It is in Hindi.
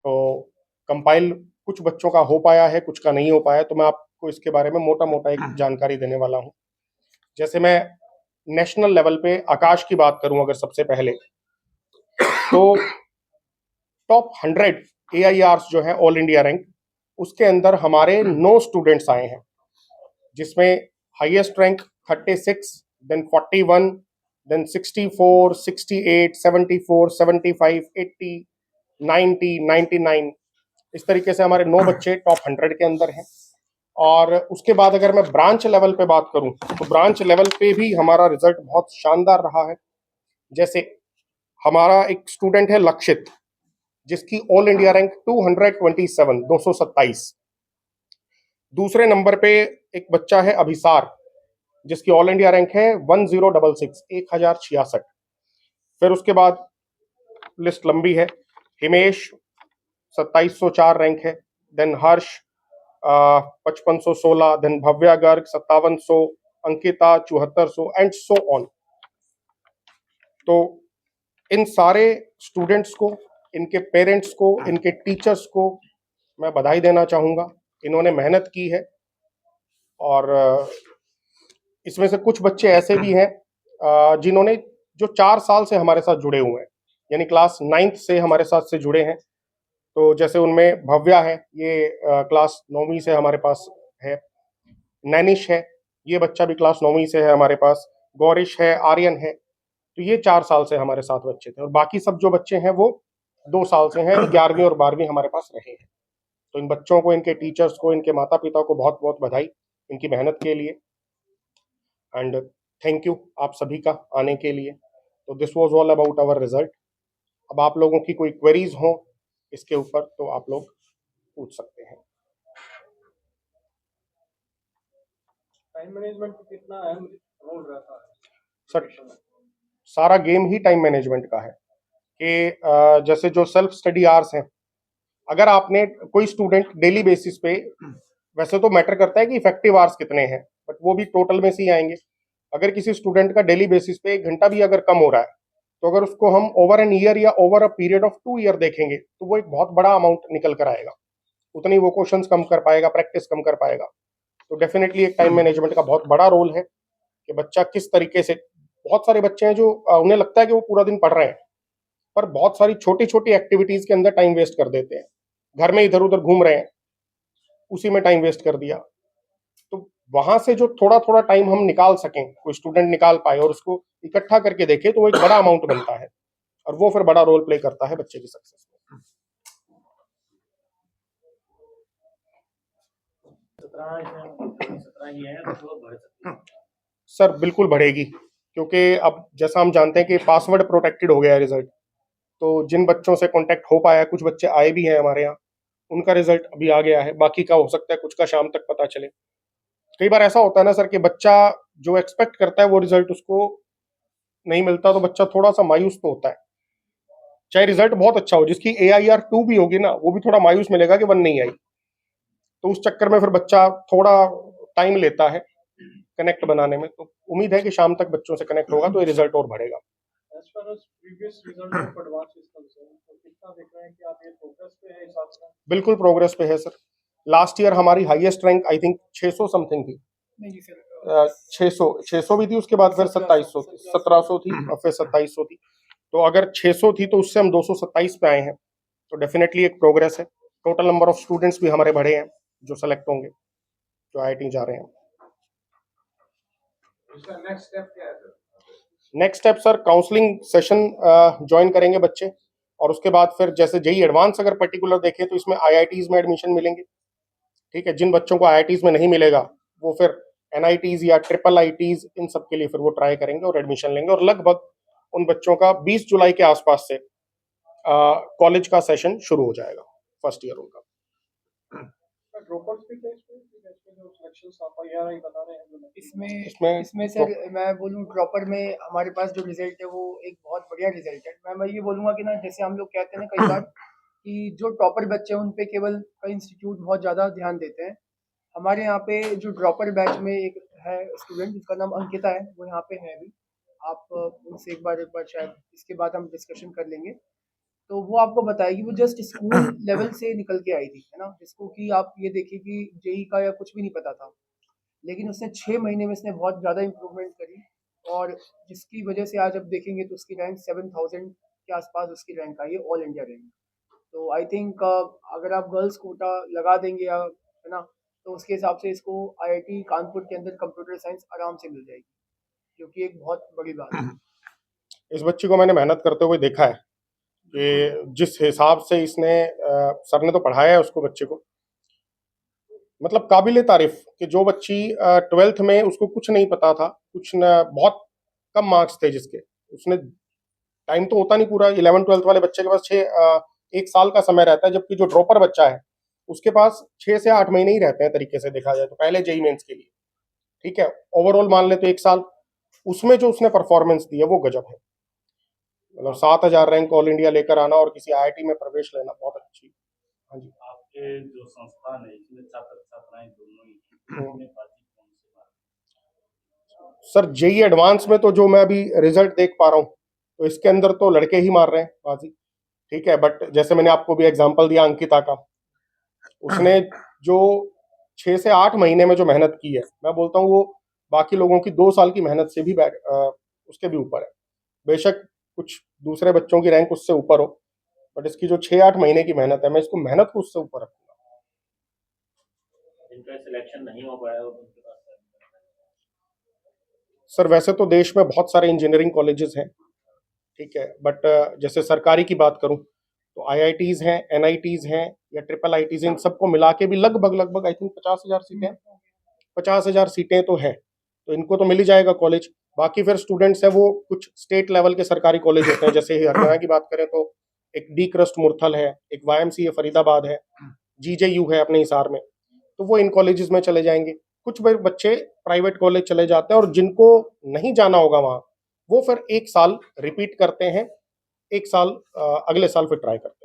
तो कंपाइल कुछ बच्चों का हो पाया है, कुछ का नहीं हो पाया, तो मैं आपको इसके बारे में मोटा मोटा एक जानकारी देने वाला हूँ। जैसे मैं नेशनल लेवल पे आकाश की बात करूं अगर सबसे पहले, तो टॉप 100 AIRs जो है ऑल इंडिया रैंक, उसके अंदर हमारे 9 स्टूडेंट्स आए हैं, जिसमें हाईएस्ट रैंक 36, देन 41, देन 64, 68, 74, 75, 80, 90, 99। इस तरीके से हमारे 9 बच्चे टॉप 100 के अंदर हैं। और उसके बाद अगर मैं ब्रांच लेवल पे बात करूं, तो ब्रांच लेवल पे भी हमारा रिजल्ट बहुत शानदार रहा है। जैसे हमारा एक स्टूडेंट है लक्षित, जिसकी ऑल इंडिया रैंक 227, 227। दूसरे नंबर पे एक बच्चा है अभिसार, जिसकी ऑल इंडिया रैंक है 1066, 1066। फिर उसके बाद लिस्ट लंबी है। हिमेश 2704 रैंक है, then Harsh 5516, then Bhavya Garg 5700, Ankita 7400 and so on. तो इन सारे स्टूडेंट्स को, इनके पेरेंट्स को, इनके टीचर्स को मैं बधाई देना चाहूंगा। इन्होंने मेहनत की है। और इसमें से कुछ बच्चे ऐसे भी हैं जिन्होंने जो 4 साल से हमारे साथ जुड़े हुए हैं, यानी क्लास 9th से हमारे साथ से जुड़े हैं। तो जैसे उनमें भव्या है, ये क्लास 9वीं से हमारे पास है। नैनिश है, ये बच्चा भी क्लास 9वीं से है हमारे पास। गौरिश है, आर्यन है। तो ये 4 साल से हमारे साथ बच्चे थे, और बाकी सब जो बच्चे हैं वो 2 साल से हैं, 11वीं और 12वीं हमारे पास रहे हैं। तो इन बच्चों को, इनके टीचर्स को, इनके माता पिता को बहुत बहुत बधाई इनकी मेहनत के लिए, एंड थैंक यू आप सभी का आने के लिए। तो this was all about our result. अब आप लोगों की कोई क्वेरीज हो इसके ऊपर तो आप लोग पूछ सकते हैं। टाइम मैनेजमेंट कितना अहम रोल रहता है सर, सारा गेम ही टाइम मैनेजमेंट का है कि जैसे जो सेल्फ स्टडी आवर्स हैं, अगर आपने कोई स्टूडेंट डेली बेसिस पे, वैसे तो मैटर करता है कि इफेक्टिव आवर्स कितने हैं, बट वो भी टोटल में से ही आएंगे। अगर किसी स्टूडेंट का डेली बेसिस पे 1 घंटा भी अगर कम हो रहा है, तो अगर उसको हम ओवर एन ईयर या over a period of 2 year देखेंगे, तो वो एक बहुत बड़ा अमाउंट निकल कर आएगा। उतनी वो क्वेश्चंस कम कर पाएगा, प्रैक्टिस कम कर पाएगा। तो डेफिनेटली एक टाइम मैनेजमेंट का बहुत बड़ा रोल है कि बच्चा किस तरीके से, बहुत सारे बच्चे हैं जो उन्हें लगता है कि वो पूरा दिन पढ़ रहे हैं, पर बहुत सारी छोटी छोटी एक्टिविटीज के अंदर टाइम वेस्ट कर देते हैं। घर में इधर उधर घूम रहे हैं, उसी में टाइम वेस्ट कर दिया। तो वहां से जो थोड़ा थोड़ा टाइम हम निकाल सकें, कोई स्टूडेंट निकाल पाए और उसको इकट्ठा करके देखे, तो वो एक बड़ा अमाउंट बनता है, और वो फिर बड़ा रोल प्ले करता है बच्चे की सक्सेस में। 17 ही है तो बढ़ सकती है। सर बिल्कुल बढ़ेगी, क्योंकि अब जैसा हम जानते हैं कि पासवर्ड प्रोटेक्टेड हो गया है रिजल्ट। तो जिन बच्चों से कांटेक्ट हो पाया है, कुछ बच्चे आए भी हैं हमारे यहाँ, उनका रिजल्ट अभी आ गया है। बाकी का हो सकता है कुछ का शाम तक पता चले। कई बार ऐसा होता है ना सर कि बच्चा जो एक्सपेक्ट करता है वो रिजल्ट उसको नहीं मिलता, तो बच्चा थोड़ा सा मायूस तो होता है। चाहे रिजल्ट बहुत अच्छा हो, जिसकी AIR 2 भी होगी ना, वो भी थोड़ा मायूस मिलेगा कि 1 नहीं आई। तो उस चक्कर में फिर बच्चा थोड़ा टाइम लेता है कनेक्ट बनाने में। तो उम्मीद है कि शाम तक बच्चों से कनेक्ट होगा तो ये रिजल्ट और बढ़ेगा। As far as previous result of advance is concerned, तो कितना देख रहे हैं कि आप ये प्रोग्रेस पे है इस साल? बिल्कुल प्रोग्रेस पे है सर। लास्ट ईयर हमारी highest rank I think 600 something थी। नहीं सर, 600 भी थी, उसके बाद फिर 2700 थी, 1700 थी, और फिर 2700 थी। तो अगर 600 थी तो उससे हम 227 पे आए हैं, तो डेफिनेटली एक प्रोग्रेस है। टोटल नंबर ऑफ स्टूडेंट्स भी हमारे बढ़े हैं जो सेलेक्ट होंगे, जो IIT जा रहे हैं। इसका नेक्स्ट स्टेप क्या है sir? Next step sir, counselling session join करेंगे बच्चे, और उसके बाद फिर जैसे जेई एडवांस अगर पर्टिकुलर देखें तो इसमें IITs में एडमिशन मिलेंगे। ठीक है, जिन बच्चों को IITs में नहीं मिलेगा वो फिर NITs या IIITs, इन सब के लिए फिर वो ट्राई करेंगे और एडमिशन लेंगे। और लगभग उन बच्चों का 20 जुलाई के आसपास से कॉलेज का सेशन शुरू हो जाएगा, फर्स्ट ईयर उनका। ड्रॉपआउट्स भी थे इसमें जो सिलेक्शंस आप ही बता रहे हैं? इसमें सर मैं बोलूँ, ड्रॉपर में हमारे पास जो रिजल्ट है वो एक बहुत बढ़िया रिजल्ट है। मैं ये बोलूँगा कि ना, जैसे हम लोग कहते हैं ना कई बार कि जो टॉपर बच्चे हैं उन पे केवल कई इंस्टीट्यूट बहुत ज़्यादा ध्यान देते हैं। हमारे यहाँ पे जो ड्रॉपर बैच में एक है स्टूडेंट जिसका नाम अंकिता है, वो यहाँ पे है अभी। आप उनसे एक बार शायद इसके बाद हम डिस्कशन कर लेंगे। तो वो आपको बताएगी, वो जस्ट स्कूल लेवल से निकल के आई थी, है ना, जिसको कि आप ये देखिए कि जेई का या कुछ भी नहीं पता था, लेकिन उसने 6 महीने में इसने बहुत ज़्यादा इम्प्रूवमेंट करी, और जिसकी वजह से आज अब देखेंगे तो उसकी रैंक 7000 के आसपास उसकी रैंक आई है, ऑल इंडिया रैंक। तो आई थिंक अगर आप गर्ल्स कोटा लगा देंगे, या है ना, तो उसके हिसाब से इसको आईआईटी कानपुर के अंदर कंप्यूटर साइंस आराम से मिल जाएगी, जो कि एक बहुत बड़ी बात है। इस बच्ची को मैंने मेहनत करते हुए देखा है कि जिस हिसाब से इसने सर ने तो पढ़ाया है उसको, बच्चे को, मतलब काबिले तारीफ कि जो बच्ची 12th में उसको कुछ नहीं पता था, कुछ न, बहुत कम मार्क्स थे जिसके, उसने, टाइम तो होता नहीं पूरा, 11th-12th वाले बच्चे के पास 1 साल का समय रहता है, जबकि जो ड्रॉपर बच्चा है उसके पास 6 से 8 महीने ही रहते हैं तरीके से देखा जाए तो, पहले जेई मेंस के लिए, ठीक है, ओवरऑल मान ले तो 1 साल, उसमें जो उसने परफॉर्मेंस दी है वो गजब है। मतलब 7000 रैंक ऑल इंडिया लेकर आना और किसी आईआईटी में प्रवेश लेना बहुत अच्छी। हाँ जी। आपके जो संस्थान है इसमें छात्र छात्राएं दोनों ही इसमें बाजी कौन से मार? सर जेई एडवांस में तो जो मैं अभी रिजल्ट देख पा रहा हूँ तो इसके अंदर तो लड़के ही मार रहे हैं बाजी, ठीक है, बट जैसे मैंने आपको भी एग्जांपल दिया अंकिता का, उसने जो 6 से 8 महीने में जो मेहनत की है, मैं बोलता हूँ वो बाकी लोगों की 2 साल की मेहनत से भी उसके भी ऊपर है। बेशक कुछ दूसरे बच्चों की रैंक उससे ऊपर हो, बट इसकी जो 6-8 महीने की मेहनत है, मैं इसको मेहनत को उससे ऊपर रखूंगा। जिनका सिलेक्शन नहीं हो पाया उनके पास सर वैसे तो देश में बहुत सारे इंजीनियरिंग कॉलेजेस हैं, ठीक है, बट जैसे सरकारी की बात करूं तो आईआईटीज हैं, एनआईटीज हैं या ट्रिपल आईटीज, इन सबको मिला के भी लगभग आई थिंक 50,000 सीटें, 50,000 सीटें तो हैं, तो इनको तो मिल ही जाएगा कॉलेज। बाकी फिर स्टूडेंट्स हैं वो कुछ स्टेट लेवल के सरकारी कॉलेज होते हैं, जैसे हरियाणा की बात करें तो एक डी क्रस्ट मुरथल है, एक वाईएमसीए फरीदाबाद है, जीजेयू है अपने हिसार में, तो वो इन कॉलेजेस में चले जाएंगे। कुछ बच्चे प्राइवेट कॉलेज चले जाते हैं, और जिनको नहीं जाना होगा वहाँ, वो फिर 1 साल रिपीट करते हैं, 1 साल अगले साल फिर ट्राई करते हैं।